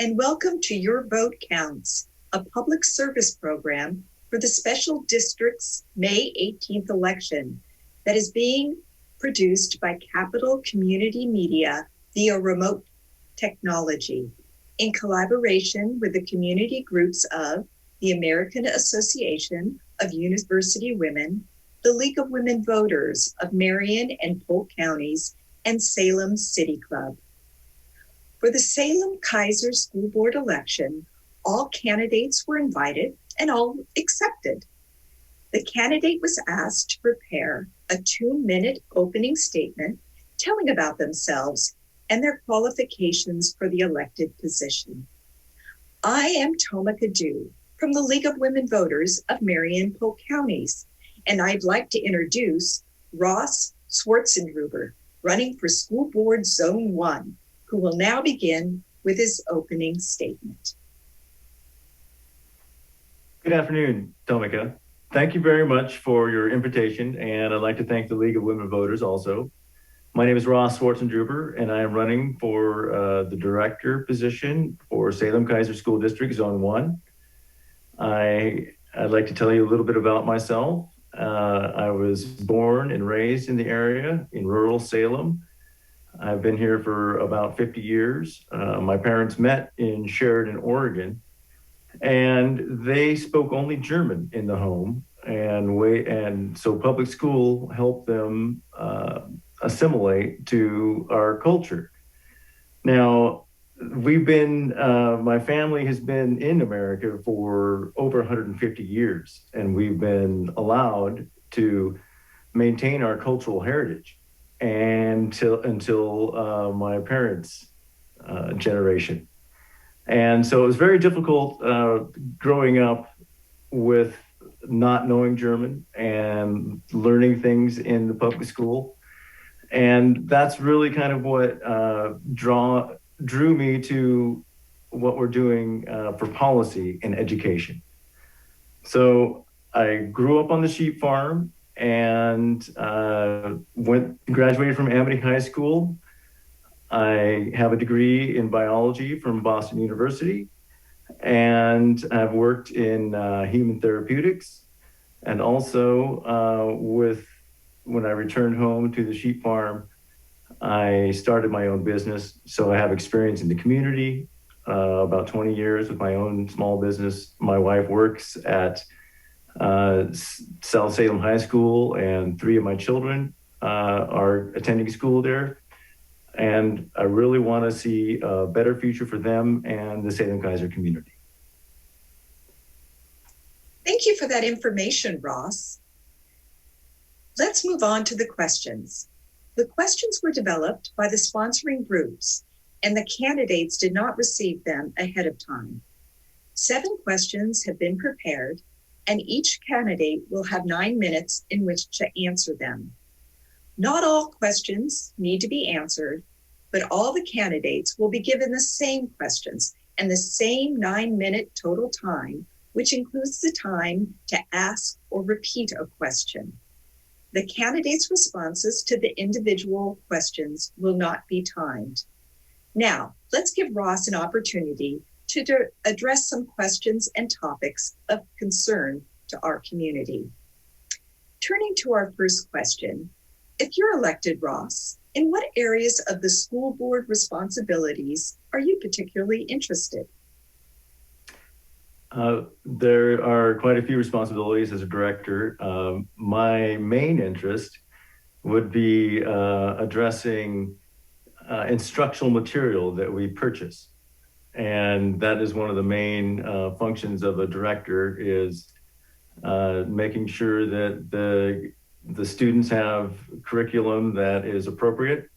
and welcome to Your Vote Counts, a public service program for the Special District's May 18th election that is being produced by Capital Community Media via remote technology in collaboration with the community groups of the American Association of University Women, the League of Women Voters of Marion and Polk Counties, and Salem City Club. For the Salem Keizer School Board election, all candidates were invited and all accepted. The candidate was asked to prepare a 2-minute opening statement telling about themselves and their qualifications for the elected position. I am Tomika Dew from the League of Women Voters of Marion and Polk Counties, and I'd like to introduce Ross Swartzendruber, running for School Board Zone 1, who will now begin with his opening statement. Good afternoon, Tomika. Thank you very much for your invitation, and I'd like to thank the League of Women Voters also. My name is Ross Swartzendruber, and I am running for the director position for Salem Keizer School District Zone 1. I'd like to tell you a little bit about myself. I was born and raised in the area in rural Salem. I've been here for about 50 years. My parents met in Sheridan, Oregon, and they spoke only German in the home. And so public school helped them assimilate to our culture. Now, my family has been in America for over 150 years, and we've been allowed to maintain our cultural heritage until my parents' generation. And so it was very difficult growing up with not knowing German and learning things in the public school. And that's really kind of what drew me to what we're doing for policy and education. So I grew up on the sheep farm and graduated from Amity High School. I have a degree in biology from Boston University, and I've worked in human therapeutics, and also when I returned home to the sheep farm, I started my own business. So I have experience in the community, about 20 years with my own small business. My wife works at South Salem High School, and 3 of my children are attending school there. And I really want to see a better future for them and the Salem Keizer community. Thank you for that information, Ross. Let's move on to the questions. The questions were developed by the sponsoring groups, and the candidates did not receive them ahead of time. 7 questions have been prepared, and each candidate will have 9 minutes in which to answer them. Not all questions need to be answered, but all the candidates will be given the same questions and the same 9-minute total time, which includes the time to ask or repeat a question. The candidates' responses to the individual questions will not be timed. Now, let's give Ross an opportunity to address some questions and topics of concern to our community. Turning to our first question, if you're elected, Ross, in what areas of the school board responsibilities are you particularly interested? There are quite a few responsibilities as a director. My main interest would be addressing instructional material that we purchase. And that is one of the main functions of a director, is making sure that the students have curriculum that is appropriate.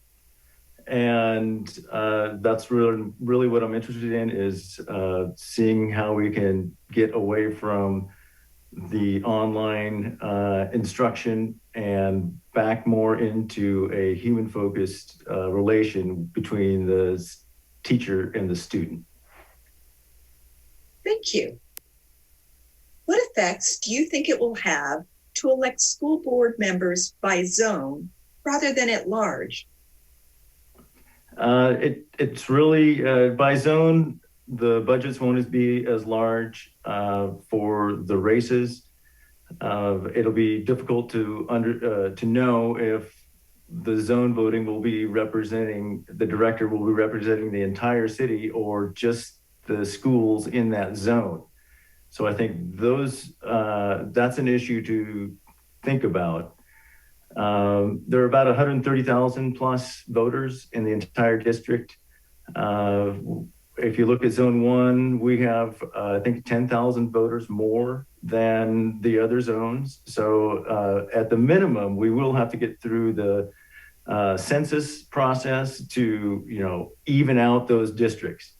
And that's really what I'm interested in, is seeing how we can get away from the online instruction and back more into a human-focused relation between the teacher and the student. Thank you. What effects do you think it will have to elect school board members by zone rather than at large? It's really by zone. the budgets won't be as large for the races. It'll be difficult to know if the zone voting will be representing, the director will be representing the entire city or just the schools in that zone. So I think that's an issue to think about. There are about 130,000 plus voters in the entire district. If you look at zone one, we have, I think 10,000 voters more than the other zones. So at the minimum, we will have to get through the census process to, even out those districts,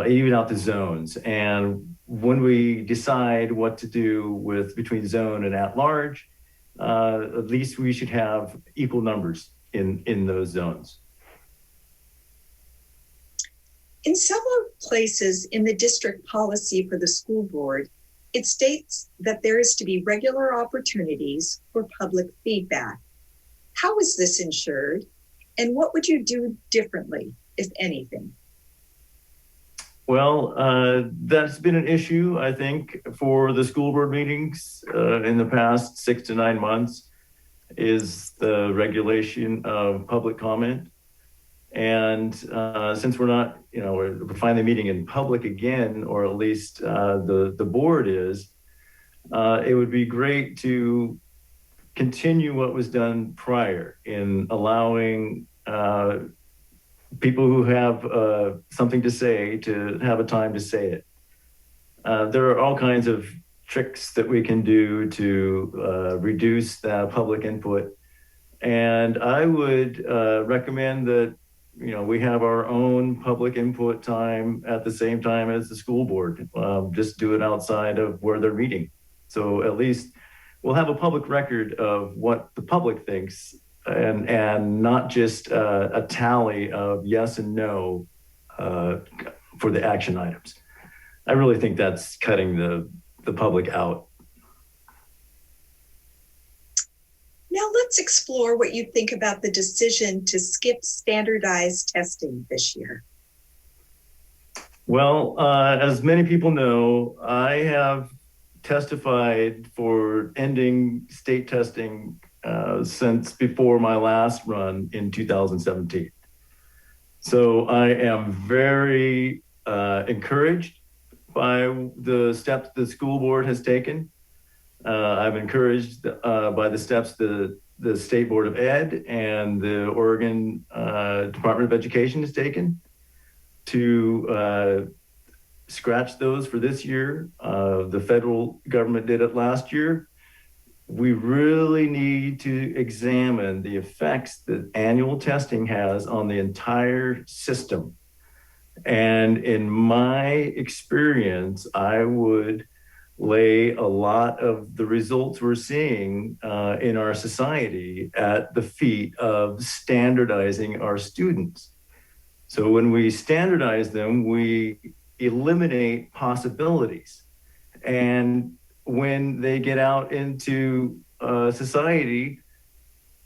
even out the zones. And when we decide what to do with between zone and at large, at least we should have equal numbers in those zones. In several places in the district policy for the school board, it states that there is to be regular opportunities for public feedback. How is this ensured, and what would you do differently, if anything? Well, that's been an issue, I think, for the school board meetings in the past 6 to 9 months, is the regulation of public comment. And since we're not, we're finally meeting in public again, or at least the board is, it would be great to continue what was done prior in allowing people who have something to say to have a time to say it. There are all kinds of tricks that we can do to reduce that public input. And I would recommend that we have our own public input time at the same time as the school board. Just do it outside of where they're meeting. So at least we'll have a public record of what the public thinks and not just a tally of yes and no for the action items. I really think that's cutting the public out. Now let's explore what you think about the decision to skip standardized testing this year. Well, as many people know, I have testified for ending state testing since before my last run in 2017. So I am very encouraged by the steps the school board has taken. I'm encouraged by the steps the State Board of Ed and the Oregon Department of Education has taken to scratch those for this year. The federal government did it last year. We really need to examine the effects that annual testing has on the entire system. And in my experience, I would lay a lot of the results we're seeing in our society at the feet of standardizing our students. So when we standardize them, we eliminate possibilities. And when they get out into society,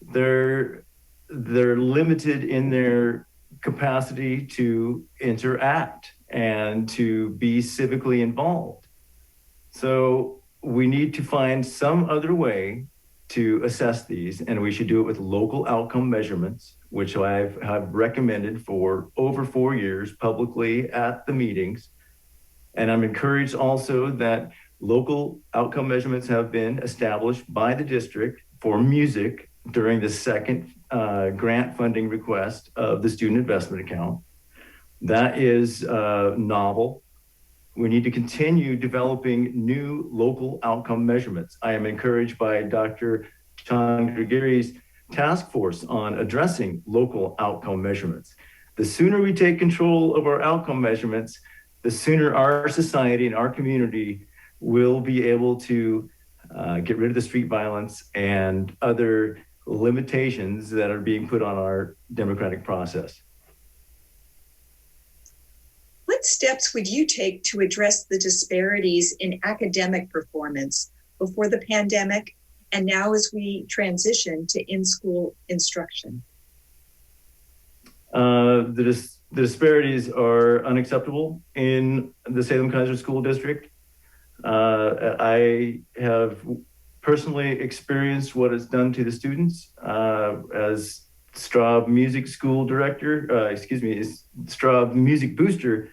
they're limited in their capacity to interact and to be civically involved. So we need to find some other way to assess these, and we should do it with local outcome measurements, which have recommended for over 4 years publicly at the meetings. And I'm encouraged also that local outcome measurements have been established by the district for music during the second grant funding request of the student investment account. That is novel. We need to continue developing new local outcome measurements. I am encouraged by Dr. Chandragiri's task force on addressing local outcome measurements. The sooner we take control of our outcome measurements, the sooner our society and our community will be able to get rid of the street violence and other limitations that are being put on our democratic process. What steps would you take to address the disparities in academic performance before the pandemic and now as we transition to in-school instruction? disparities are unacceptable in the Salem Keizer School District. I have personally experienced what it's done to the students as Straub Music School Director, Straub Music Booster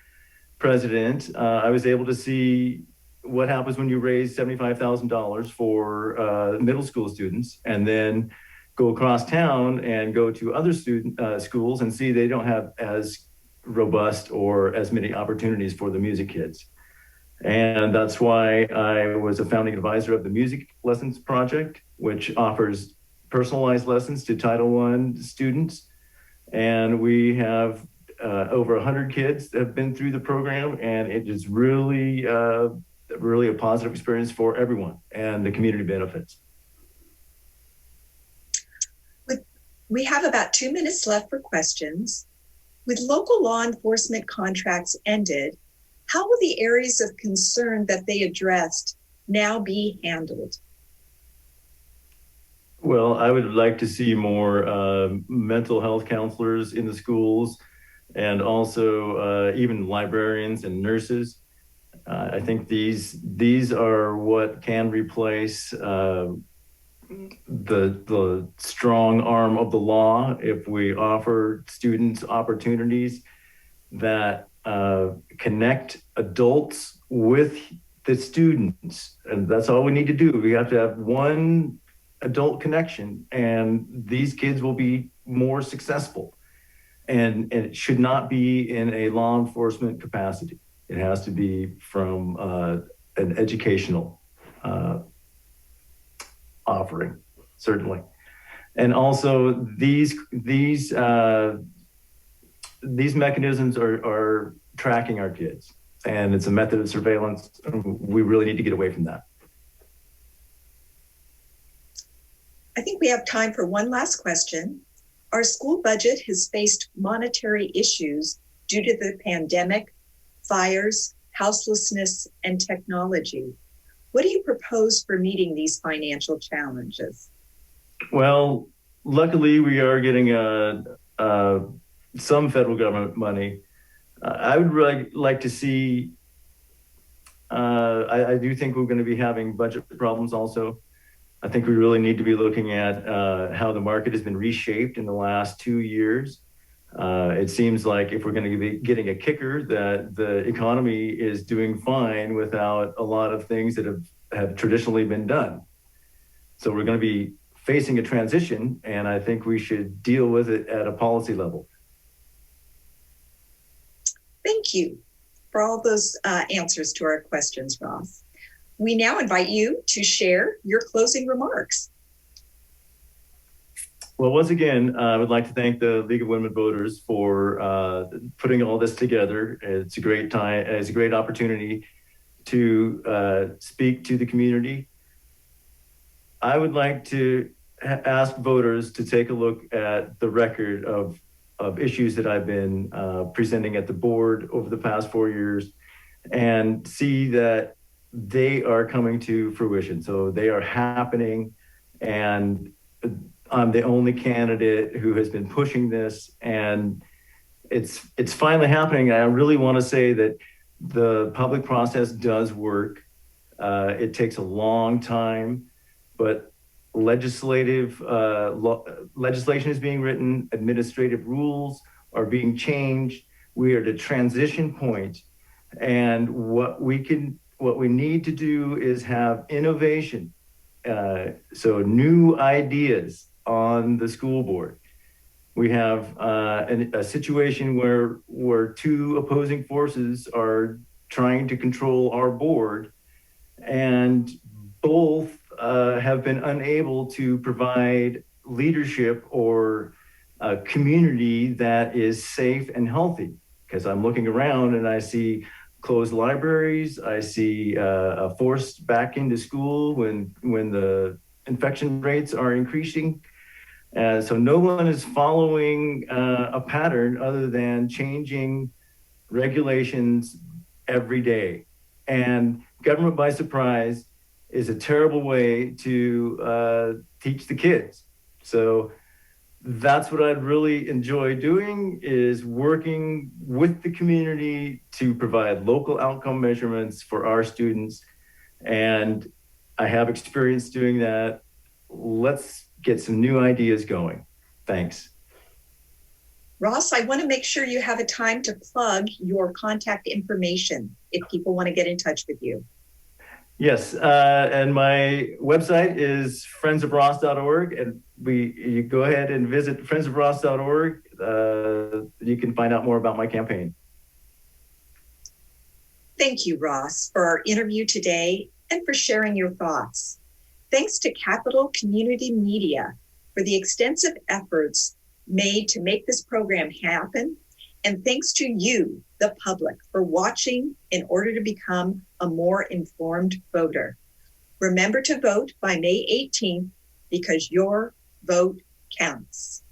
President. I was able to see what happens when you raise $75,000 for middle school students and then go across town and go to other schools and see they don't have as robust or as many opportunities for the music kids. And that's why I was a founding advisor of the Music Lessons Project, which offers personalized lessons to Title I students. And we have over 100 kids that have been through the program, and it is really, really a positive experience for everyone, and the community benefits. We have about 2 minutes left for questions. With local law enforcement contracts ended, how will the areas of concern that they addressed now be handled? Well, I would like to see more mental health counselors in the schools, and also even librarians and nurses. I think these are what can replace the strong arm of the law if we offer students opportunities that connect adults with the students. And that's all we need to do. We have to have one adult connection, and these kids will be more successful. And it should not be in a law enforcement capacity. It has to be from an educational offering, certainly. And also these mechanisms are tracking our kids, and it's a method of surveillance. We really need to get away from that. I think we have time for one last question. Our school budget has faced monetary issues due to the pandemic, fires, houselessness, and technology. What do you propose for meeting these financial challenges? Well, luckily we are getting some federal government money. I would really like to see, I do think we're going to be having budget problems also. I think we really need to be looking at how the market has been reshaped in the last 2 years. It seems like if we're going to be getting a kicker, that the economy is doing fine without a lot of things that have traditionally been done. So we're going to be facing a transition, and I think we should deal with it at a policy level. Thank you for all those answers to our questions, Ross. We now invite you to share your closing remarks. Well, once again, I would like to thank the League of Women Voters for putting all this together. It's a great time. It's a great opportunity to speak to the community. I would like to ask voters to take a look at the record of issues that I've been presenting at the board over the past 4 years, and see that they are coming to fruition. So they are happening, and I'm the only candidate who has been pushing this, and it's finally happening. I really want to say that the public process does work. It takes a long time, but legislation is being written, administrative rules are being changed. We are at a transition point, and what we need to do is have innovation. So new ideas on the school board. We have a situation where two opposing forces are trying to control our board, and both have been unable to provide leadership or a community that is safe and healthy. Because I'm looking around and I see closed libraries. I see forced back into school when the infection rates are increasing. So no one is following a pattern other than changing regulations every day. And government by surprise is a terrible way to teach the kids. So that's what I'd really enjoy doing, is working with the community to provide local outcome measurements for our students. And I have experience doing that. Let's get some new ideas going. Thanks. Ross, I want to make sure you have a time to plug your contact information if people want to get in touch with you. Yes, and my website is friendsofross.org, and you go ahead and visit friendsofross.org. You can find out more about my campaign. Thank you, Ross, for our interview today and for sharing your thoughts. Thanks to Capital Community Media for the extensive efforts made to make this program happen. And thanks to you, the public, for watching in order to become a more informed voter. Remember to vote by May 18th because your vote counts.